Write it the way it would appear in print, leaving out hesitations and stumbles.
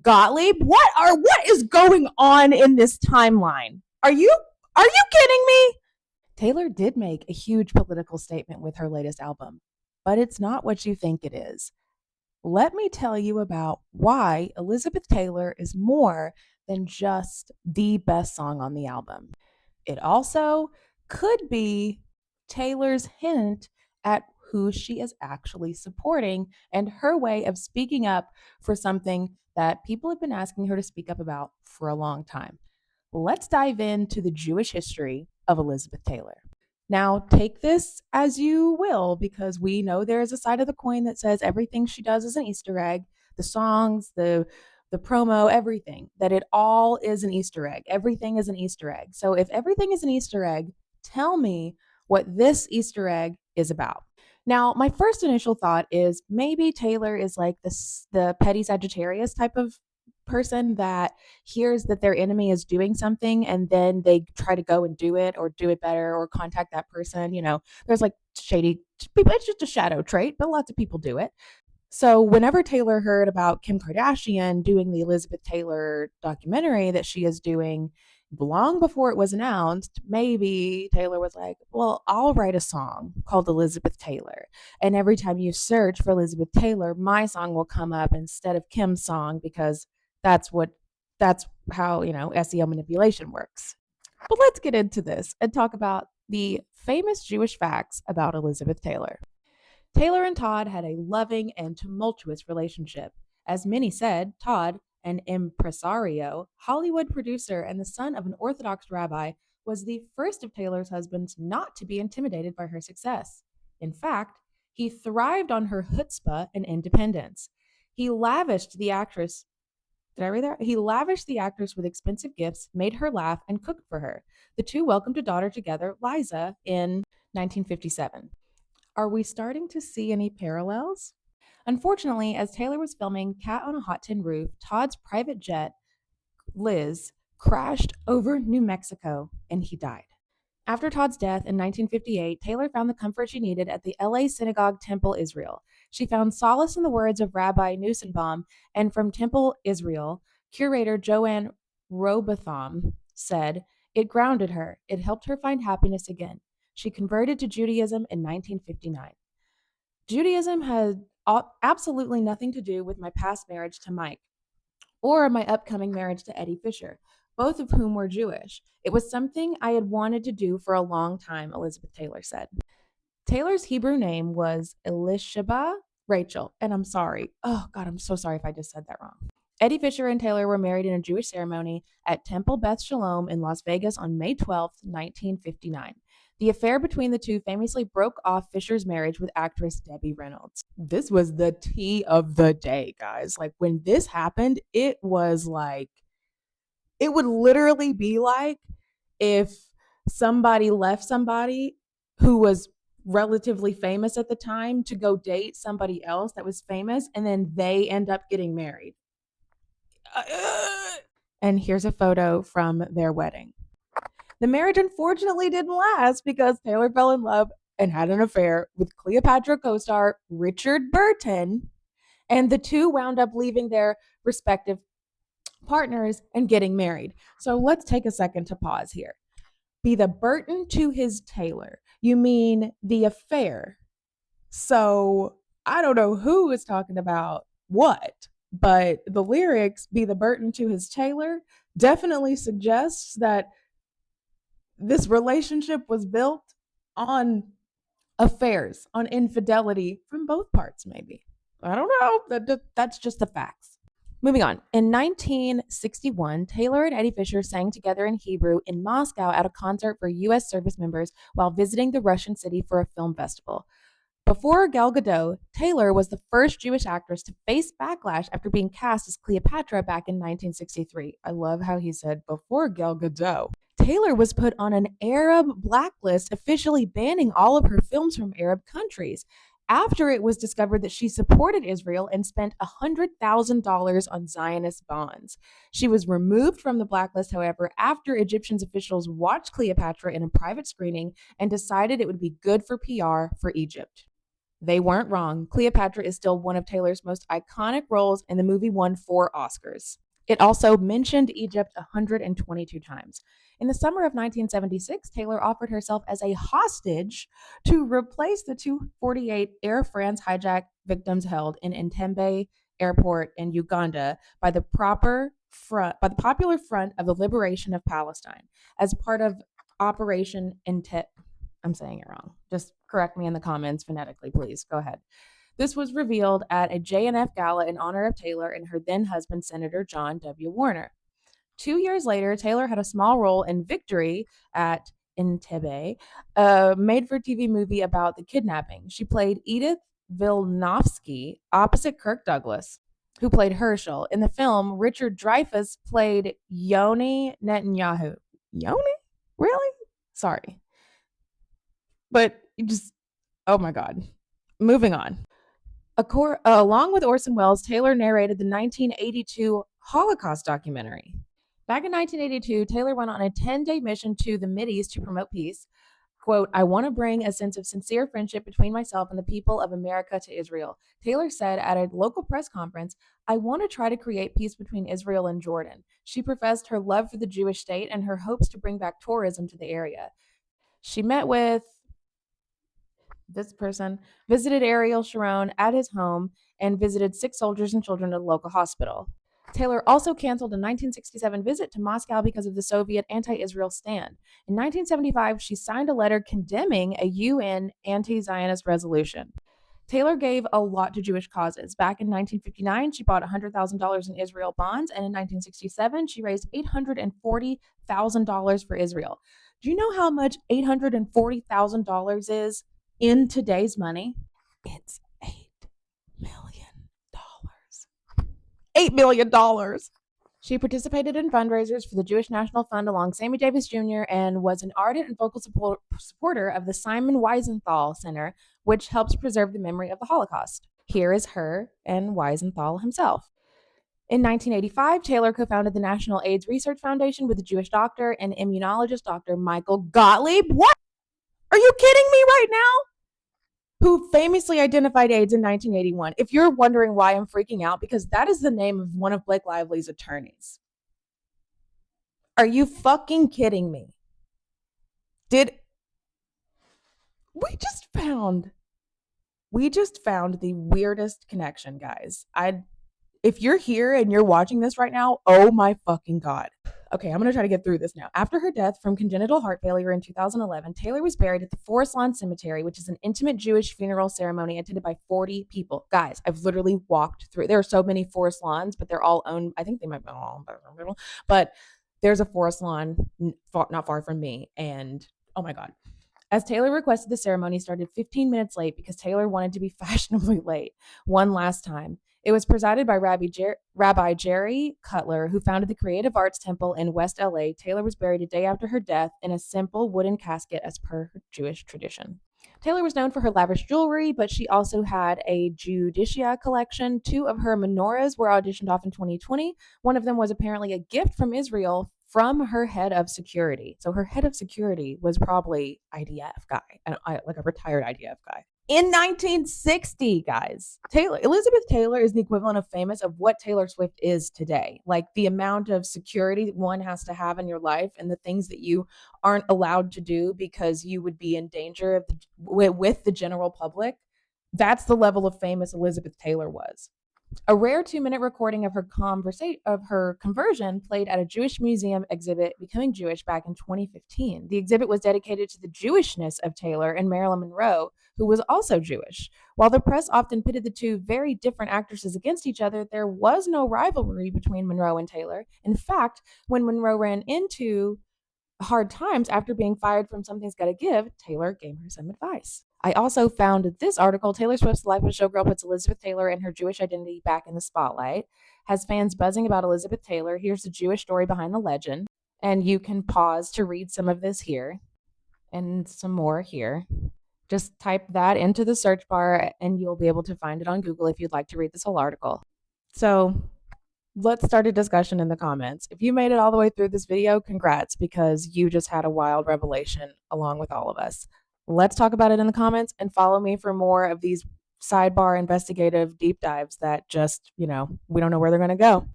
Gottlieb, what is going on in this timeline? Are you kidding me? Taylor did make a huge political statement with her latest album, but it's not what you think it is. Let me tell you about why Elizabeth Taylor is more than just the best song on the album. It also could be Taylor's hint at who she is actually supporting and her way of speaking up for something that people have been asking her to speak up about for a long time. Let's dive into the Jewish history of Elizabeth Taylor. Now, take this as you will, because we know there is a side of the coin that says everything she does is an Easter egg. The songs, the promo, everything, that it all is an Easter egg. Everything is an Easter egg. So if everything is an Easter egg, tell me what this Easter egg is about. Now, my first initial thought is maybe Taylor is like the petty Sagittarius type of person that hears that their enemy is doing something and then they try to go and do it or do it better or contact that person. There's like shady people. It's just a shadow trait, but lots of people do it. So whenever Taylor heard about Kim Kardashian doing the Elizabeth Taylor documentary that she is doing long before it was announced, maybe Taylor was like, well, I'll write a song called Elizabeth Taylor. And every time you search for Elizabeth Taylor, my song will come up instead of Kim's song because that's what that's how, SEO manipulation works. But let's get into this and talk about the famous Jewish facts about Elizabeth Taylor. Taylor and Todd had a loving and tumultuous relationship. As many said, Todd, an impresario, Hollywood producer, and the son of an Orthodox rabbi, was the first of Taylor's husbands not to be intimidated by her success. In fact, he thrived on her chutzpah and independence. He lavished the actress did I read that? He lavished the actress with expensive gifts, made her laugh, and cooked for her. The two welcomed a daughter together, Liza, in 1957. Are we starting to see any parallels? Unfortunately, as Taylor was filming Cat on a Hot Tin Roof, Todd's private jet, Liz, crashed over New Mexico and he died. After Todd's death in 1958, Taylor found the comfort she needed at the LA Synagogue Temple Israel. She found solace in the words of Rabbi Nussenbaum, and from Temple Israel, curator Joanne Robotham said, it grounded her. It helped her find happiness again. She converted to Judaism in 1959. Judaism had absolutely nothing to do with my past marriage to Mike or my upcoming marriage to Eddie Fisher, both of whom were Jewish. It was something I had wanted to do for a long time, Elizabeth Taylor said. Taylor's Hebrew name was Elisheba Rachel, and I'm sorry. Oh, God, I'm so sorry if I just said that wrong. Eddie Fisher and Taylor were married in a Jewish ceremony at Temple Beth Shalom in Las Vegas on May 12, 1959. The affair between the two famously broke off Fisher's marriage with actress Debbie Reynolds. This was the tea of the day, guys. Like, when this happened, it was like, it would literally be like if somebody left somebody who was relatively famous at the time to go date somebody else that was famous, and then they end up getting married. And here's a photo from their wedding. The marriage unfortunately didn't last because Taylor fell in love and had an affair with Cleopatra co-star Richard Burton, and the two wound up leaving their respective partners and getting married. So let's take a second to pause here. Be the Burton to his Taylor. You mean the affair. So I don't know who is talking about what, but the lyrics, be the Burton to his Taylor, definitely suggests that this relationship was built on affairs, on infidelity from both parts, maybe. I don't know. That's just the facts. Moving on. In 1961, Taylor and Eddie Fisher sang together in Hebrew in Moscow at a concert for U.S. service members while visiting the Russian city for a film festival. Before Gal Gadot, Taylor was the first Jewish actress to face backlash after being cast as Cleopatra back in 1963. I love how he said, before Gal Gadot. Taylor was put on an Arab blacklist, officially banning all of her films from Arab countries, after it was discovered that she supported Israel and spent $100,000 on Zionist bonds. She was removed from the blacklist, however, after Egyptian officials watched Cleopatra in a private screening and decided it would be good for PR for Egypt. They weren't wrong. Cleopatra is still one of Taylor's most iconic roles, and the movie won 4 Oscars. It also mentioned Egypt 122 times. In the summer of 1976, Taylor offered herself as a hostage to replace the 248 Air France hijack victims held in Entebbe Airport in Uganda by the Popular Front of the Liberation of Palestine as part of Operation Entebbe. I'm saying it wrong. Just correct me in the comments phonetically, please. Go ahead. This was revealed at a JNF gala in honor of Taylor and her then husband, Senator John W. Warner. 2 years later, Taylor had a small role in Victory at Entebbe, a made for TV movie about the kidnapping. She played Edith Vilnovsky opposite Kirk Douglas, who played Herschel. In the film, Richard Dreyfuss played Yoni Netanyahu. Yoni? Really? Sorry. But you just, oh my God. Moving on. Along with Orson Welles, Taylor narrated the 1982 Holocaust documentary. Back in 1982, Taylor went on a 10-day mission to the Mideast to promote peace. Quote, I want to bring a sense of sincere friendship between myself and the people of America to Israel. Taylor said at a local press conference, I want to try to create peace between Israel and Jordan. She professed her love for the Jewish state and her hopes to bring back tourism to the area. She met with this person, visited Ariel Sharon at his home, and visited sick soldiers and children at a local hospital. Taylor also canceled a 1967 visit to Moscow because of the Soviet anti-Israel stand. In 1975, she signed a letter condemning a UN anti-Zionist resolution. Taylor gave a lot to Jewish causes. Back in 1959, she bought $100,000 in Israel bonds, and in 1967, she raised $840,000 for Israel. Do you know how much $840,000 is in today's money? It's $8 million. $8 million. She participated in fundraisers for the Jewish National Fund along Sammy Davis Jr. and was an ardent and vocal supporter of the Simon Wiesenthal Center, which helps preserve the memory of the Holocaust. Here is her and Wiesenthal himself. In 1985, Taylor co-founded the National AIDS Research Foundation with a Jewish doctor and immunologist, Dr. Michael Gottlieb. What? Are you kidding me right now? Who famously identified AIDS in 1981. If you're wondering why I'm freaking out, because that is the name of one of Blake Lively's attorneys. Are you fucking kidding me? We just found the weirdest connection, guys. If you're here and you're watching this right now, oh my fucking God. Okay, I'm going to try to get through this now. After her death from congenital heart failure in 2011, Taylor was buried at the Forest Lawn Cemetery, which is an intimate Jewish funeral ceremony attended by 40 people. Guys, I've literally walked through. There are so many forest lawns, but they're all owned. I think they might be all owned by people, but there's a forest lawn not far from me. And oh my God. As Taylor requested, the ceremony started 15 minutes late because Taylor wanted to be fashionably late one last time. It was presided by Rabbi Jerry Cutler, who founded the Creative Arts Temple in West LA. Taylor was buried a day after her death in a simple wooden casket as per her Jewish tradition. Taylor was known for her lavish jewelry, but she also had a Judaism collection. 2 of her menorahs were auditioned off in 2020. One of them was apparently a gift from Israel from her head of security. So her head of security was probably IDF guy, like a retired IDF guy. In 1960, guys, Elizabeth Taylor is the equivalent of famous of what Taylor Swift is today. Like the amount of security one has to have in your life and the things that you aren't allowed to do because you would be in danger of with the general public. That's the level of famous Elizabeth Taylor was. A rare 2-minute recording of her conversion played at a Jewish museum exhibit, Becoming Jewish, back in 2015. The exhibit was dedicated to the Jewishness of Taylor and Marilyn Monroe, who was also Jewish. While the press often pitted the two very different actresses against each other, there was no rivalry between Monroe and Taylor. In fact, when Monroe ran into hard times after being fired from Something's Gotta Give, Taylor gave her some advice. I also found this article, Taylor Swift's Life of a Showgirl puts Elizabeth Taylor and her Jewish identity back in the spotlight, has fans buzzing about Elizabeth Taylor. Here's the Jewish story behind the legend. And you can pause to read some of this here and some more here. Just type that into the search bar and you'll be able to find it on Google if you'd like to read this whole article. So let's start a discussion in the comments. If you made it all the way through this video, congrats, because you just had a wild revelation along with all of us. Let's talk about it in the comments and follow me for more of these sidebar investigative deep dives that just, we don't know where they're going to go.